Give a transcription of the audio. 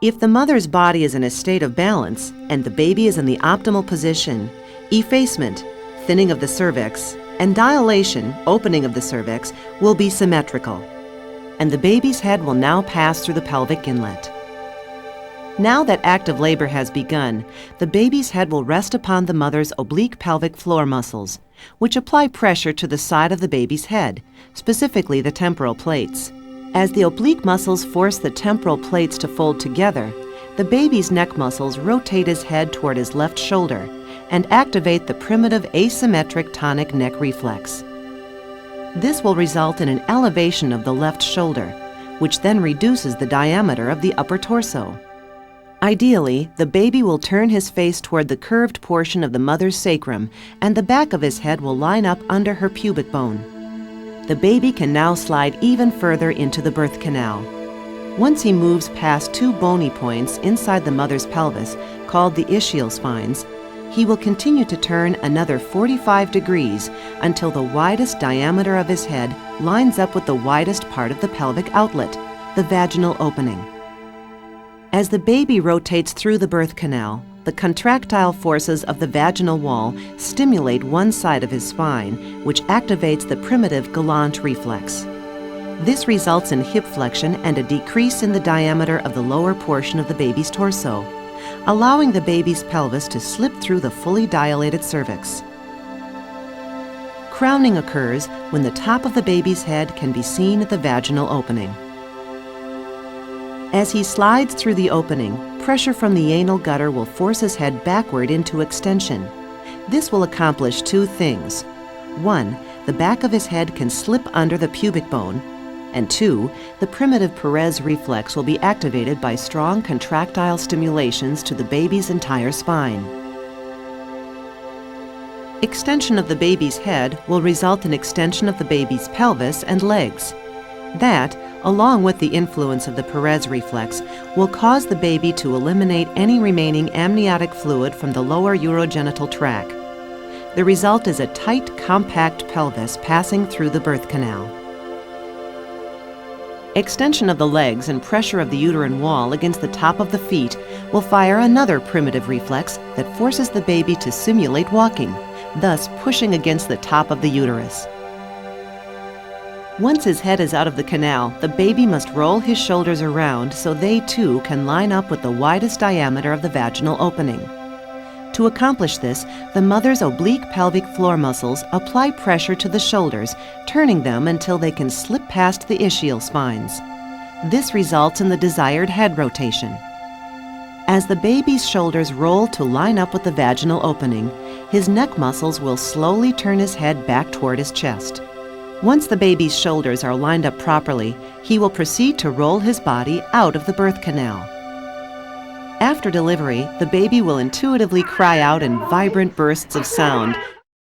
If the mother's body is in a state of balance and the baby is in the optimal position, effacement, thinning of the cervix, and dilation, opening of the cervix, will be symmetrical, and the baby's head will now pass through the pelvic inlet. Now that active labor has begun, the baby's head will rest upon the mother's oblique pelvic floor muscles, which apply pressure to the side of the baby's head, specifically the temporal plates. As the oblique muscles force the temporal plates to fold together, the baby's neck muscles rotate his head toward his left shoulder and activate the primitive asymmetric tonic neck reflex. This will result in an elevation of the left shoulder, which then reduces the diameter of the upper torso. Ideally, the baby will turn his face toward the curved portion of the mother's sacrum, and the back of his head will line up under her pubic bone. The baby can now slide even further into the birth canal. Once he moves past two bony points inside the mother's pelvis, called the ischial spines, he will continue to turn another 45 degrees until the widest diameter of his head lines up with the widest part of the pelvic outlet, the vaginal opening. As the baby rotates through the birth canal, the contractile forces of the vaginal wall stimulate one side of his spine, which activates the primitive galant reflex. This results in hip flexion and a decrease in the diameter of the lower portion of the baby's torso, allowing the baby's pelvis to slip through the fully dilated cervix. Crowning occurs when the top of the baby's head can be seen at the vaginal opening. As he slides through the opening, pressure from the anal gutter will force his head backward into extension. This will accomplish two things. 1, the back of his head can slip under the pubic bone, and 2, the primitive Perez reflex will be activated by strong contractile stimulations to the baby's entire spine. Extension of the baby's head will result in extension of the baby's pelvis and legs. That, along with the influence of the Perez reflex, will cause the baby to eliminate any remaining amniotic fluid from the lower urogenital tract. The result is a tight, compact pelvis passing through the birth canal. Extension of the legs and pressure of the uterine wall against the top of the feet will fire another primitive reflex that forces the baby to simulate walking, thus pushing against the top of the uterus. Once his head is out of the canal, the baby must roll his shoulders around so they too can line up with the widest diameter of the vaginal opening. To accomplish this, the mother's oblique pelvic floor muscles apply pressure to the shoulders, turning them until they can slip past the ischial spines. This results in the desired head rotation. As the baby's shoulders roll to line up with the vaginal opening, his neck muscles will slowly turn his head back toward his chest. Once the baby's shoulders are lined up properly, he will proceed to roll his body out of the birth canal. After delivery, the baby will intuitively cry out in vibrant bursts of sound,